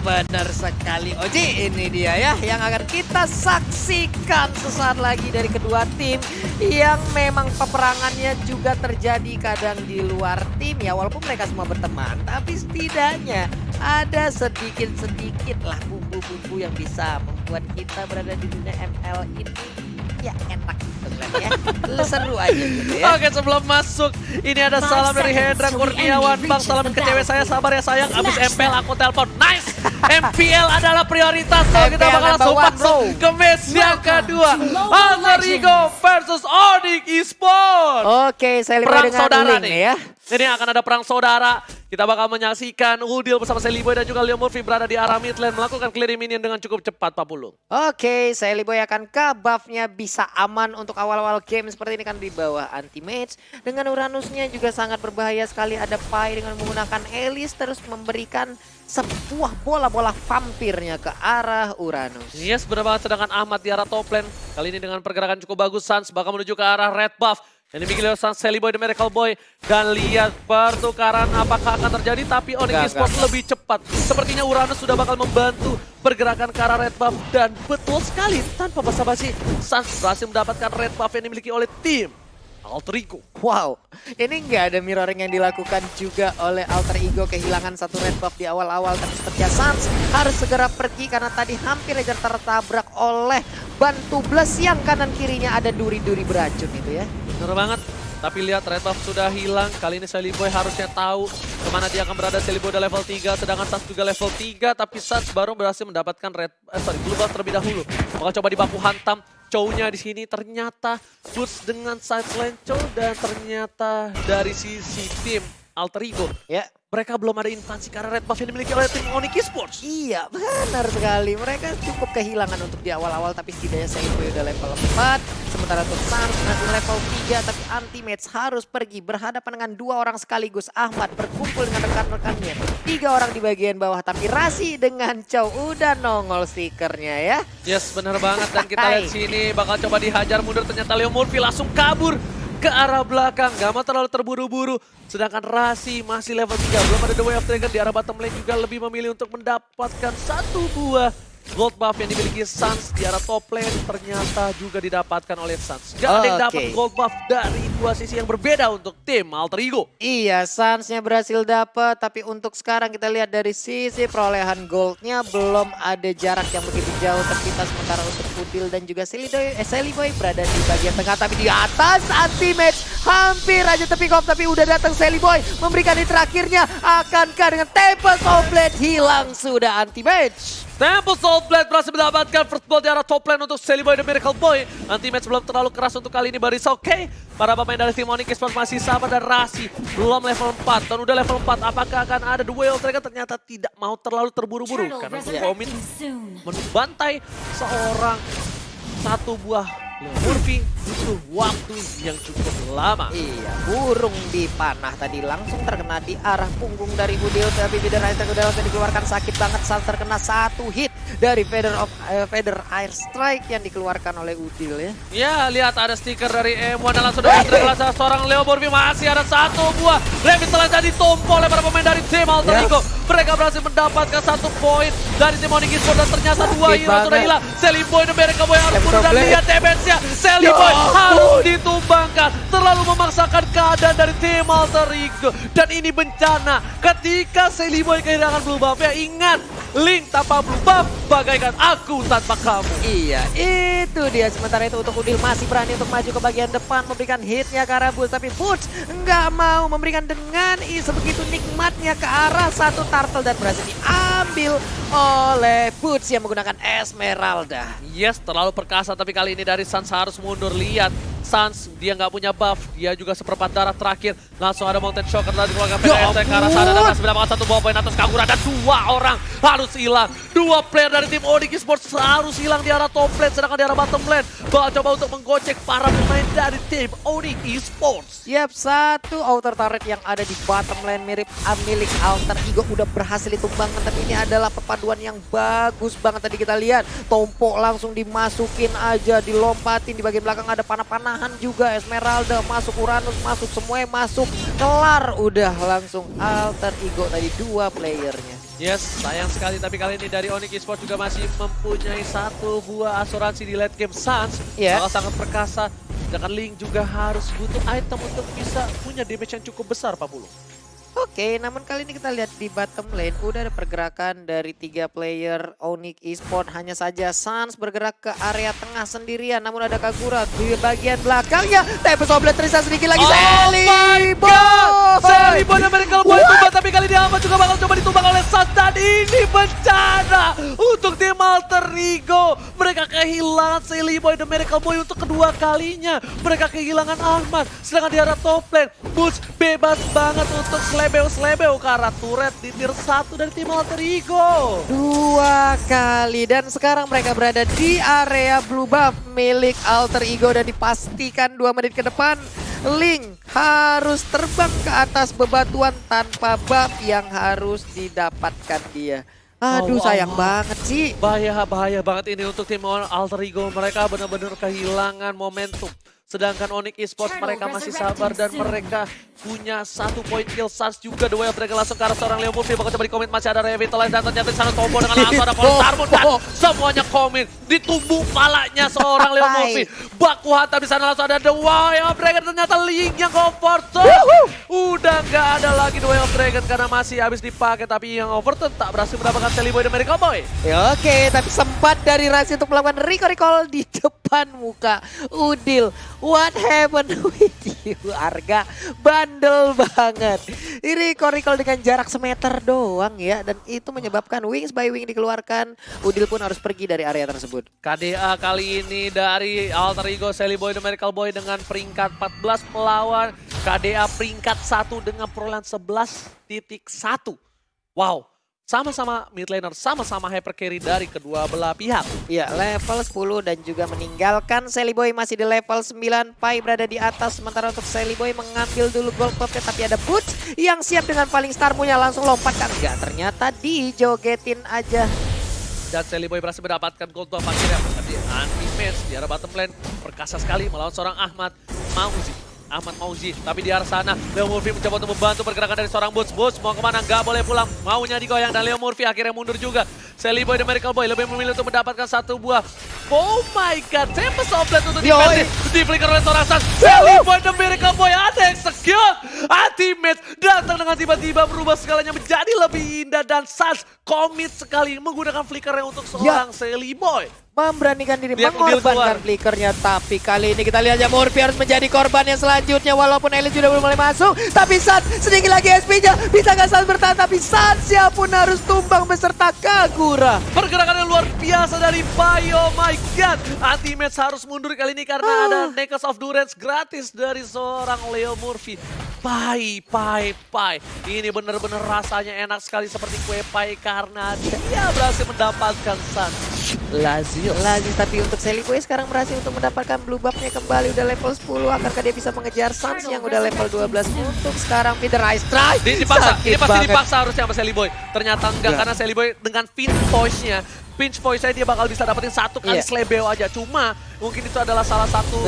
Benar sekali Oji, ini dia ya yang akan kita saksikan sesaat lagi dari kedua tim yang memang peperangannya juga terjadi kadang di luar tim ya, walaupun mereka semua berteman tapi setidaknya ada sedikit lah bumbu-bumbu yang bisa membuat kita berada di dunia ML ini ya enak gitu kan ya. Seru aja gitu ya. Oke, sebelum masuk ini ada salam dari Hendra Kurniawan. Bang, salam ke cewek saya, sabar ya sayang. Abis MPL aku telepon. Nice. MPL adalah prioritas. So kita bakal langsung masuk ke match yang kedua. Alter Ego versus Onyx Esports. Oke, saya lihat Perang dengan saudara link nih. ya. Ini akan ada perang saudara. Kita bakal menyaksikan Udil bersama Seliboy dan juga Leo Murphy berada di arah mid lane melakukan clearing minion dengan cukup cepat, Pak Pulung. Oke, Seliboy akan buff-nya bisa aman untuk awal-awal game seperti ini kan di bawah anti-mage. Dengan Uranusnya juga sangat berbahaya sekali. Ada Pai dengan menggunakan Elis terus memberikan sebuah bola-bola vampirnya ke arah Uranus. Yes, benar banget. Sedangkan Ahmad di arah top lane. Kali ini dengan pergerakan cukup bagus, Sans bakal menuju ke arah red buff. Yang dimiliki oleh Sans, Seliboy, The Miracle Boy. Dan lihat pertukaran apakah akan terjadi, tapi Onyx Esports lebih cepat. Sepertinya Uranus sudah bakal membantu pergerakan ke arah red buff. Dan betul sekali, tanpa basa-basi, Sans berhasil mendapatkan red buff yang dimiliki oleh tim Alter Ego. Wow, ini nggak ada mirroring yang dilakukan juga oleh Alter Ego. Kehilangan satu red buff di awal-awal, tapi sepertinya Sans harus segera pergi karena tadi hampir aja tertabrak oleh Bantu Bless yang kanan kirinya ada duri-duri beracun itu ya. Bener banget. Tapi lihat red buff sudah hilang. Kali ini Seliboy harusnya tahu kemana dia akan berada. Seliboy udah level 3, sedangkan Sans juga level 3. Tapi Sans baru berhasil mendapatkan blue buff terlebih dahulu. Bakal coba dibaku hantam. Chow-nya di sini ternyata boost dengan sideline Chow. Dan ternyata dari sisi tim Alter Ego, Ya. mereka belum ada invasi karena red buff yang dimiliki oleh tim Onyx Esports. Iya, benar sekali. Mereka cukup kehilangan untuk di awal-awal, tapi setidaknya Seliboy udah level 4. Sementara untuk Sans masih level 3, tapi anti-match harus pergi berhadapan dengan dua orang sekaligus. Ahmad berkumpul dengan rekan-rekannya. 3 orang di bagian bawah, tapi Rasi dengan Chow udah nongol stikernya ya. Yes, benar banget. Dan kita lihat sini bakal coba dihajar mundur. Ternyata Leo Murphy langsung kabur ke arah belakang. Gak mau terlalu terburu-buru. Sedangkan Rasi masih level 3. Belum ada The Way of Dragon di arah bottom lane juga lebih memilih untuk mendapatkan satu buah gold buff yang dimiliki Sans di arah top lane. Ternyata juga didapatkan oleh Sans. Gak ada yang dapat gold buff dari dua sisi yang berbeda untuk tim Alter Ego. Iya, Sansnya berhasil dapat, tapi untuk sekarang kita lihat dari sisi perolehan goldnya belum ada jarak yang begitu jauh terpisah. Sementara untuk Udil dan juga Seliboy berada di bagian tengah, tapi di atas anti-match hampir aja tepi off, tapi udah datang Seliboy memberikan hit terakhirnya. Akankah dengan Tempest of Blade hilang sudah anti-match? Temple Soul Blade berhasil mendapatkan first blood di arah top lane untuk Seliboy The Miracle Boy. Anti-match belum terlalu keras untuk kali ini, Baris oke. Para pemain dari tim Onyx Esports masih sama dan Rasi belum level 4. Dan udah level 4, apakah akan ada The Way of Dragon? Ternyata tidak mau terlalu terburu-buru. Karena untuk komit membantai seorang satu buah Murphy butuh waktu yang cukup lama. Iya, burung dipanah tadi langsung terkena di arah punggung dari Udil, tapi Feather yang dikeluarkan sakit banget saat terkena satu hit dari Feather Air Strike yang dikeluarkan oleh Udil ya. Ya, lihat ada stiker dari M1 dan langsung dari seorang Leo Murphy. Masih ada satu buah Levin selanjutnya ditumpul oleh para pemain dari tim Alter Ego. Mereka berhasil mendapatkan satu poin dari tim Onyx Esports dan ternyata dua hero sudah hilang. Seliboy The Miracle Boy harus mundur dan lihat damage-nya. Seliboy harus ditumbangkan. Terlalu memaksakan keadaan dari tim Alter Ego. Dan ini bencana ketika Seliboy kehilangan blue buff. Ya ingat, Link tanpa blue buff bagaikan aku tanpa kamu. Iya, itu dia. Sementara itu untuk Udil masih berani untuk maju ke bagian depan, memberikan hitnya ke arah Boots, tapi Boots nggak mau memberikan dengan sebegitu nikmatnya ke arah satu turtle dan berhasil diambil oleh Boots yang menggunakan Esmeralda. Yes, terlalu perkasa, tapi kali ini dari Sans harus mundur. Lihat, Sans dia nggak punya buff, dia juga seperempat darah terakhir. Langsung ada Mountain Shocker dari keluarga PDST ke arah sana dan masih mendapatkan satu buah poin atas Kagura. Dan dua orang harus hilang. Dua player dari tim Onyx Esports harus hilang di arah top lane, sedangkan di arah bottom lane bakal coba untuk menggocek para pemain dari tim Onyx Esports. Yap, satu outer turret yang ada di bottom lane milik Alter Ego udah berhasil ditumbangkan, tapi ini adalah perpaduan yang bagus banget tadi kita lihat. Tompo langsung dimasukin aja, dilompatin, di bagian belakang ada panah-panahan juga. Esmeralda masuk, Uranus masuk, semuanya masuk. Kelar udah langsung Alter Ego tadi dua playernya. Yes, sayang sekali tapi kali ini dari Onyx Esports juga masih mempunyai satu buah asuransi di late game. Suns sangat perkasa. Sedangkan Link juga harus butuh item untuk bisa punya damage yang cukup besar, Pak Bulu. Oke, namun kali ini kita lihat di bottom lane udah ada pergerakan dari 3 player Onyx Esports. Hanya saja Suns bergerak ke area tengah sendirian, namun ada Kagura di bagian belakangnya. Tempest of Blade terisa sedikit lagi. Celiboy dan Miracle Boy tumbang, tapi kali ini Ahmad juga bakal coba ditumbang oleh Suns. Dan ini bencana untuk tim Alter Ego. Mereka kehilangan Celiboy dan Miracle Boy untuk kedua kalinya. Mereka kehilangan Ahmad, sedangkan di arah top lane Butch bebas banget untuk Slebeo ke arah turret di tier 1 dari tim Alter Ego. 2 kali dan sekarang mereka berada di area blue buff milik Alter Ego dan dipastikan 2 menit ke depan Link harus terbang ke atas bebatuan tanpa buff yang harus didapatkan dia. Aduh sayang banget sih. Bahaya banget ini untuk tim Alter Ego. Mereka benar-benar kehilangan momentum. Sedangkan Onyx Esports mereka masih sabar dan mereka punya 1 poin kill. Suns juga the way of mereka langsung ke arah seorang Leo Murphy. Bakal coba di-comment masih ada Revitalize dan ternyata di sana combo dengan langsung ada Poltarmon dan semuanya komen. Ditumbuk palanya seorang Leo Murphy. Baku hantam di sana langsung ada The Way of Dragon. Ternyata Link yang overturn. Udah nggak ada lagi The Way of Dragon karena masih habis dipakai. Tapi yang overturn tak berhasil mendapatkan Celiboy dan Miracle Boy. Ya, oke, tapi sempat dari Rasi untuk melakukan recall di depan muka Udil. What happened with you, Arga? Bandel banget. Ini recall dengan jarak semeter doang ya. Dan itu menyebabkan Wings by Wing dikeluarkan. Udil pun harus pergi dari area tersebut. KDA kali ini dari Alter Ego, Celiboy dan Miracle Boy dengan peringkat 14 melawan KDA peringkat 1 dengan perolehan 11.1. Wow. Sama-sama mid laner, sama-sama hyper carry dari kedua belah pihak. Ya, level 10 dan juga meninggalkan Celiboy masih di level 9. Pai berada di atas, sementara untuk Celiboy mengambil dulu gold buff, tapi ada Butch yang siap dengan paling Starmunya langsung lompat kan. Enggak, ternyata dijogetin aja. Dan Celiboy berhasil mendapatkan gold buff akhirnya. Tapi anti-match di arah bottom lane perkasa sekali melawan seorang Ahmad Mauzi, tapi di arah sana Leo Murphy mencoba untuk membantu pergerakan dari seorang Butch. Mau kemana? Nggak boleh pulang, maunya digoyang dan Leo Murphy akhirnya mundur juga. Celiboy dan Miracle Boy lebih memilih untuk mendapatkan 1 buah. Oh my god, Tempest of Blade untuk defensive. Di flicker oleh seorang Suns. Celiboy dan Miracle Boy ada execute. Ultimate datang dengan tiba-tiba merubah segalanya menjadi lebih indah. Dan Suns komit sekali menggunakan flickernya untuk seorang Celiboy. Memberanikan diri mengorbankan flickernya, tapi kali ini kita lihat ya Murphy harus menjadi korban yang selanjutnya walaupun Elite sudah mulai masuk, tapi Suns sedikit lagi SP-nya, bisa nggak Suns bertahan, tapi Suns pun harus tumbang beserta Kagura. Pergerakan yang luar biasa dari Pai, oh my god, anti-match harus mundur kali ini karena ada Necklace of Durance gratis dari seorang Leo Murphy. Pai. Ini benar-benar rasanya enak sekali seperti kue pai karena dia berhasil mendapatkan Suns. Lazio, tapi untuk Celiboy sekarang berhasil untuk mendapatkan blue buff-nya kembali udah level 10. Akankah dia bisa mengejar Suns yang udah level 12 untuk sekarang Feeder Ice Strike? Ini pasti dipaksa harusnya sama Celiboy. Ternyata enggak karena Celiboy dengan pinch voice-nya dia bakal bisa dapetin 1 kali Slebeo aja. Cuma mungkin itu adalah salah satu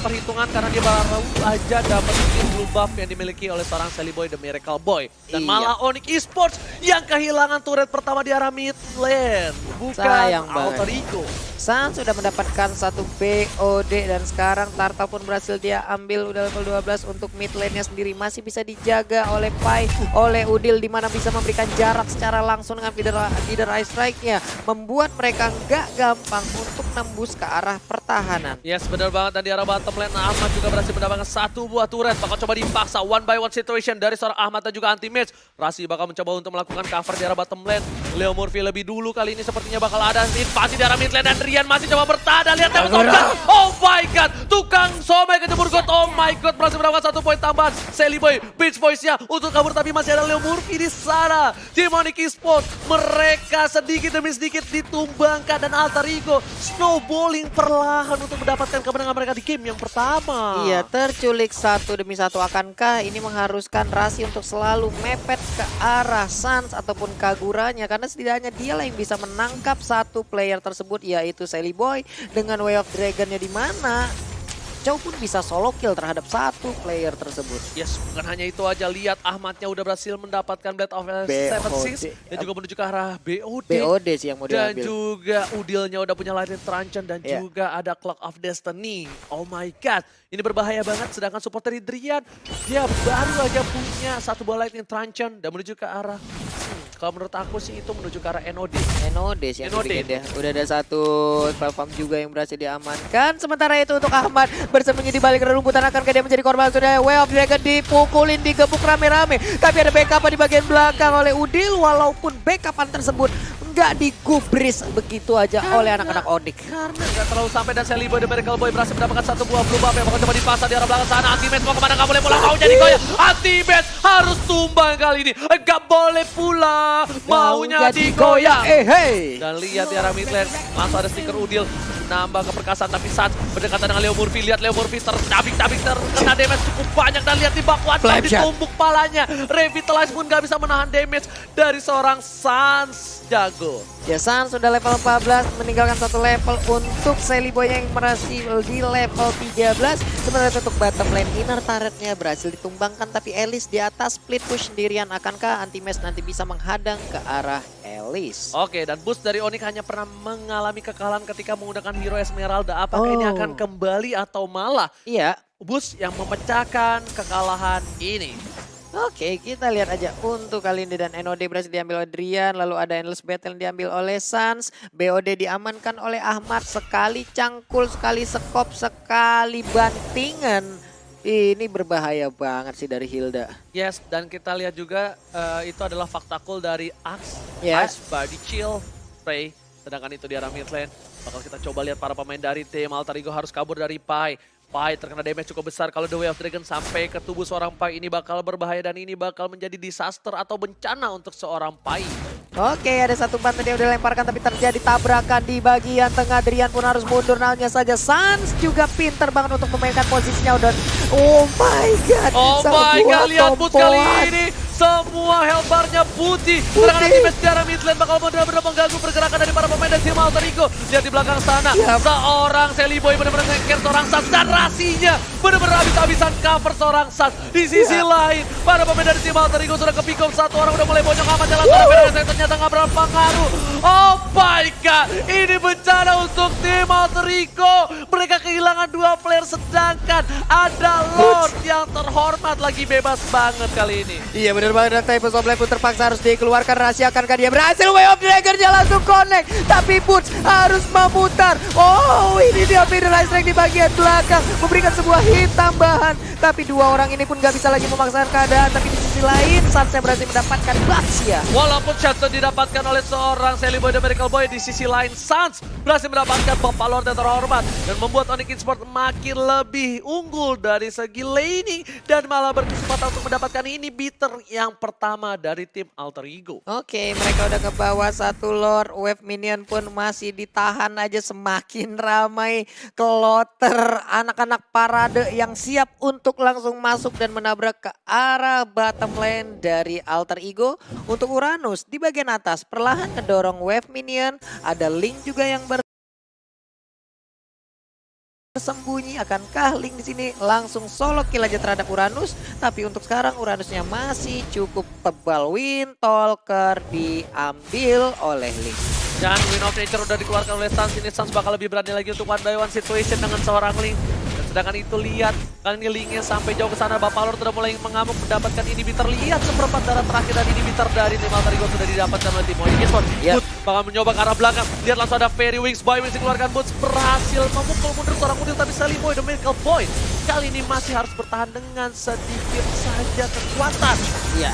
perhitungan karena dia baru aja dapetin blue buff yang dimiliki oleh seorang Celiboy The Miracle Boy. Dan malah Onyx Esports yang kehilangan turret pertama di arah mid lane. Bukan Alter Ego. Suns sudah mendapatkan 1 BOD dan sekarang Turtle pun berhasil dia ambil udah level 12 untuk mid lane-nya sendiri. Masih bisa dijaga oleh Pai, oleh Udil di mana bisa memberikan jarak secara langsung dengan feeder Ice Strike-nya. Membuat mereka nggak gampang untuk nembus ke arah pertahanan. Yes, benar banget. Dan di arah bottom lane Ahmad juga berhasil mendapatkan 1 buah turret. Bakal coba dipaksa 1 by 1 situation dari seorang Ahmad dan juga anti-match. Rasi bakal mencoba untuk melakukan cover di arah bottom lane. Leo Murphy lebih dulu kali ini sepertinya bakal ada invasi di arah mid lane dan Rian masih coba bertahan. Lihat oh my god, tukang somai kejebur got. Oh my god, berhasil mendapatkan 1 poin tambahan. Celiboy, beach voice-nya untuk kabur tapi masih ada Leo Murphy di sana. Tim Onyx Esports mereka sedikit demi sedikit ditumbangkan dan Alter Ego snowballing perlahan untuk mendapatkan kemenangan mereka di game yang pertama. Iya, terculik 1 demi 1. Akankah ini mengharuskan Rasi untuk selalu mepet ke arah Suns ataupun Kaguranya, karena setidaknya dialah yang bisa menangkap 1 player tersebut yaitu Celiboy dengan Way of Dragon-nya di mana Kacau pun bisa solo kill terhadap satu player tersebut. Yes, bukan hanya itu aja. Lihat Ahmadnya udah berhasil mendapatkan Blade of Seven Seas. Dan juga menuju ke arah BOD. BOD sih yang mau Dan diambil. juga Udilnya udah punya Lightning Truncheon. Dan juga ada Clock of Destiny. Oh my god. Ini berbahaya banget. Sedangkan support dari Drian, dia baru aja punya satu buah Lightning Truncheon. Dan menuju ke arah... kalau menurut aku sih itu menuju ke arah NOD. NOD sih yang NOD. bikin dia. Udah ada satu platform juga yang berhasil diamankan. Sementara itu untuk Ahmad bersembunyi di balik rerumputan, akankah dia menjadi korban? Sudah Way of Dragon dipukulin, digebuk rame-rame. Tapi ada backup di bagian belakang oleh Udil. Walaupun backupan tersebut nggak digubris begitu aja oleh anak-anak Onyx. Karena nggak terlalu sampai dan Celiboy The Miracle Boy berhasil mendapatkan satu buah blue buff yang bakal coba dipasang di arah belakang sana. Anti-match mau kemana, nggak boleh pulang, mau jadi goyah. Anti-match harus tumbang kali ini. Nggak boleh pulang, maunya digoyang. Hey. Dan lihat di arah mid lane, langsung ada stiker Udil. Nambah keperkasaan tapi Sans berdekatan dengan Leo Murphy. Lihat Leo Murphy tercabik-cabik, terkena damage cukup banyak. Dan lihat di Bakwan ditumbuk palanya. Revitalize pun nggak bisa menahan damage dari seorang Sans jago. Ya, Sans sudah level 14, meninggalkan satu level untuk Celiboy yang berhasil di level 13. Sementara itu untuk bottom lane, inner turretnya berhasil ditumbangkan, tapi Elis di atas split push sendirian. Akankah Anti-Mesh nanti bisa menghadang ke arah Elis? Oke, dan boost dari Onyx hanya pernah mengalami kekalahan ketika menggunakan hero Esmeralda. Apakah ini akan kembali atau malah Iya. boost yang memecahkan kekalahan ini? Oke, kita lihat aja untuk kali ini. Dan NOD berhasil diambil oleh Drian, lalu ada Endless Battle yang diambil oleh Sans. BOD diamankan oleh Ahmad, sekali cangkul, sekali sekop, sekali bantingan. Ini berbahaya banget sih dari Hilda. Yes, dan kita lihat juga itu adalah fakta cool dari Axe, Ya. Ice, Body Chill, Spray. Sedangkan itu di arah mid lane. Bakal kita coba lihat para pemain dari tim Alter Ego harus kabur dari Pai. Pai terkena damage cukup besar. Kalau The Way of Dragon sampai ke tubuh seorang Pai, ini bakal berbahaya dan ini bakal menjadi disaster atau bencana untuk seorang Pai. Oke, ada satu banten yang udah lemparkan tapi terjadi tabrakan di bagian tengah. Drian pun harus mundur, hanya saja Sans juga pinter banget untuk memainkan posisinya. Dan oh my god. Oh my god, lihat boots kali ini. Semua health-bar-nya putih. Serangan Anti-Mesh di arah mid lane bakal benar-benar mengganggu pergerakan dari para pemain dari tim Alter Ego. Lihat di belakang sana, seorang Celiboy benar-benar nge-care seorang Sans. Dan Rasinya benar-benar habis-habisan cover seorang Sans. Di sisi lain, para pemain dari tim Alter Ego sudah ke-pick up. Satu orang udah mulai bonyok amat jalan. Tapi ternyata nggak berpengaruh. Oh my god, ini bencana untuk tim Alter Ego. Mereka kehilangan dua player, sedangkan ada Lord yang terhormat lagi bebas banget kali ini. Iya benar banget, dan Typhus of Life pun terpaksa harus dikeluarkan. Rahasia akankah dia berhasil? Way of Dragon-nya langsung connect, tapi Boots harus memutar. Oh, ini dia Middle Strike di bagian belakang, memberikan sebuah hit tambahan. Tapi dua orang ini pun gak bisa lagi memaksakan keadaan. Tapi di sisi lain, Sansnya berhasil mendapatkan Baxia. Walaupun shutdown didapatkan oleh seorang Celiboy The Miracle Boy, di sisi lain Sans berhasil mendapatkan Bapak Lord yang terhormat dan membuat Onyx Esports makin lebih unggul dari segi laning dan malah berkesempatan untuk mendapatkan inhibitor yang pertama dari tim Alter Ego. Oke, mereka udah ke bawah satu Lord. Wave minion pun masih ditahan aja, semakin ramai. Kloter, anak-anak parade yang siap untuk langsung masuk dan menabrak ke arah bottom lane dari Alter Ego. Untuk Uranus di bagian atas perlahan ngedorong wave minion. Ada Link juga yang bersembunyi. Akankah Link di sini langsung solo kill aja terhadap Uranus? Tapi untuk sekarang Uranusnya masih cukup tebal. Windtalker diambil oleh Link. Dan Wind of Nature udah dikeluarkan oleh Sans. Ini Sans bakal lebih berani lagi untuk one by one situation dengan seorang Link. Dan sedangkan itu lihat, kali ini Linknya sampai jauh ke sana. Bapak Lord sudah mulai mengamuk mendapatkan inhibitor. Lihat seperempat darah terakhir dan inhibitor dari tim Alter Ego sudah didapatkan oleh tim Onyx Esports. Boots bakal mencoba ke arah belakang. Lihat langsung ada Fairy Wings, Boy Wings dikeluarkan. Boots berhasil memukul mundur seorang Udil, tapi Celiboy The Miracle Boy kali ini masih harus bertahan dengan sedikit saja kekuatan. Iya.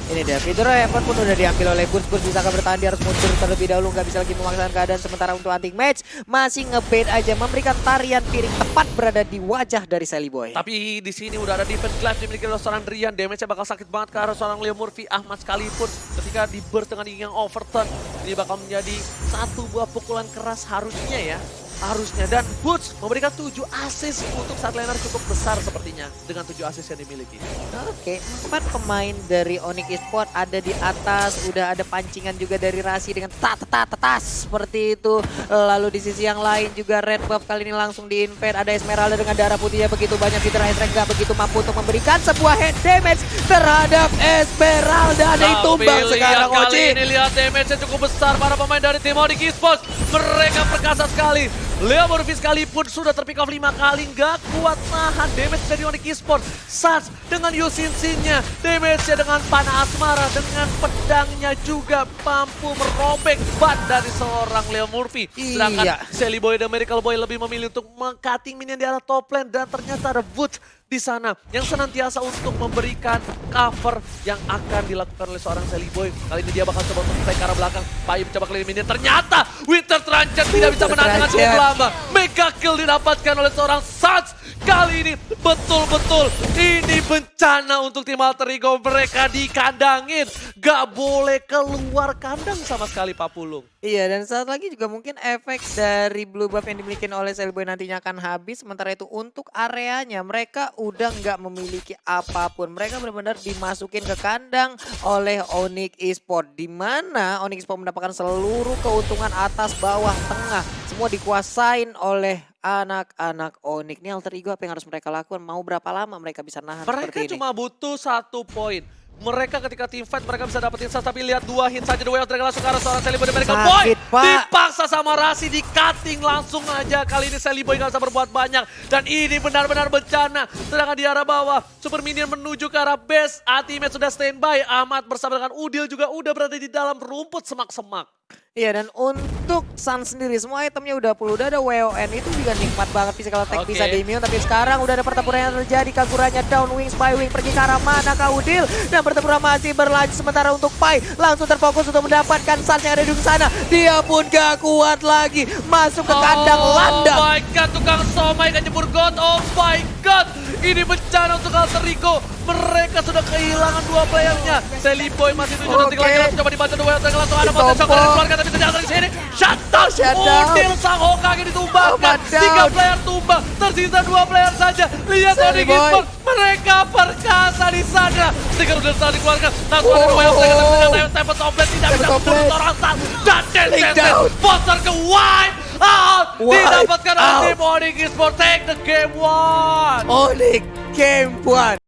Ini dia, Fitur Heaven pun udah diambil oleh Boots. Boots bisa bertahan, dia harus mundur terlebih dahulu, nggak bisa lagi memaksakan keadaan. Sementara untuk hunting match masih ngebait aja, memberikan tarian piring tepat berada di wajah dari Celiboy. Tapi di sini udah ada defense glaive dimiliki oleh seorang Drian. Damage-nya bakal sakit banget ke arah seorang Leo Murphy. Ahmad sekalipun ketika di burst dengan yang overturn, ini bakal menjadi satu buah pukulan keras harusnya ya harusnya. Dan Butch memberikan 7 assist untuk saat laner cukup besar sepertinya dengan 7 assist yang dimiliki. Oke, 4 pemain dari Onyx Esports ada di atas, udah ada pancingan juga dari Rasi dengan tatas seperti itu. Lalu di sisi yang lain juga Red Buff kali ini langsung di-invade, ada Esmeralda dengan darah putihnya begitu banyak, Fitra Esrek gak begitu mampu untuk memberikan sebuah head damage terhadap Esmeralda. Ada yang tumbang sekarang kali Oci. ini lihat damage-nya cukup besar para pemain dari tim Onyx Esports. Mereka perkasa sekali. Leo Morphy sekalipun sudah terpick off 5 kali, nggak kuat nahan damage dari Onyx Esports. Sars dengan Yusin-Sinnya, damage-nya dengan Panah Asmara, dengan pedangnya juga mampu merobek ban dari seorang Leo Morphy. Sedangkan Sally Boy dan Miracle Boy lebih memilih untuk meng-cutting minion di arah top lane, dan ternyata ada Butch di sana yang senantiasa untuk memberikan cover yang akan dilakukan oleh seorang Sally Boy. Kali ini dia bakal coba untuk play ke arah belakang. Pai mencoba keliling minion, ternyata Winter Trancher tidak bisa menahan dengan cukup lama. Mega kill didapatkan oleh seorang Suns. Kali ini betul-betul ini bencana untuk tim Alter Ego. Mereka dikandangin, gak boleh keluar kandang sama sekali Pak Pulung. Iya, dan saat lagi juga mungkin efek dari blue buff yang dimiliki oleh Sally Boy nantinya akan habis. Sementara itu untuk areanya mereka udah nggak memiliki apapun. Mereka benar-benar dimasukin ke kandang oleh Onyx Esports. Di mana Onyx Esports mendapatkan seluruh keuntungan atas, bawah, tengah. Semua dikuasain oleh anak-anak Onyx. Ini Alter Ego apa yang harus mereka lakukan? Mau berapa lama mereka bisa nahan seperti Mereka ini? cuma butuh 1 poin. Mereka ketika team fight mereka bisa dapetin satu, tapi lihat 2 hit saja The Way of Dragon langsung ke arah seorang Sally Boy dan Miracle Boy. Dipaksa sama Rasi, di cutting langsung aja. Kali ini Sally Boy gak bisa berbuat banyak. Dan ini benar-benar bencana. Sedangkan di arah bawah, Super Minion menuju ke arah base. Ultimate sudah standby. Ahmad bersama dengan Udil juga udah berada di dalam rumput semak-semak. Iya, dan untuk Sun sendiri semua itemnya udah full, udah ada WON, itu juga nikmat banget physical attack bisa di-immune. Tapi sekarang udah ada pertempuran yang terjadi, Kaguranya down, Wings by Wing pergi ke arah mana Kaudil, dan pertempuran masih berlanjut. Sementara untuk Pai langsung terfokus untuk mendapatkan Sun yang ada di sana. Dia pun gak kuat lagi, masuk ke kandang landang. Oh my god, tukang somai kan jebur God, oh my god. Ini bencana untuk Alter Ego. Mereka sudah kehilangan 2 playernya. Sally Boy masih 7 detik lagi, langsung coba dibaca 2 yang langsung ada potensi shock dari keluarga, tapi tidak dari sini. Shutdown. Udil sang Hokage ditumbangkan. 3 player tumbang, tersisa 2 player saja. Lihat Onyx Esports, mereka perkasa di sana. Stiker udah salah dikeluarkan. Langsung ada 2 yang ternyata Stephen Toplet tidak bisa membunuh seorang Sun. Dan Densen, Foster ke wipe out. Didapatkan oleh tim Onyx Esports, take the game 1. Onyx Game 1.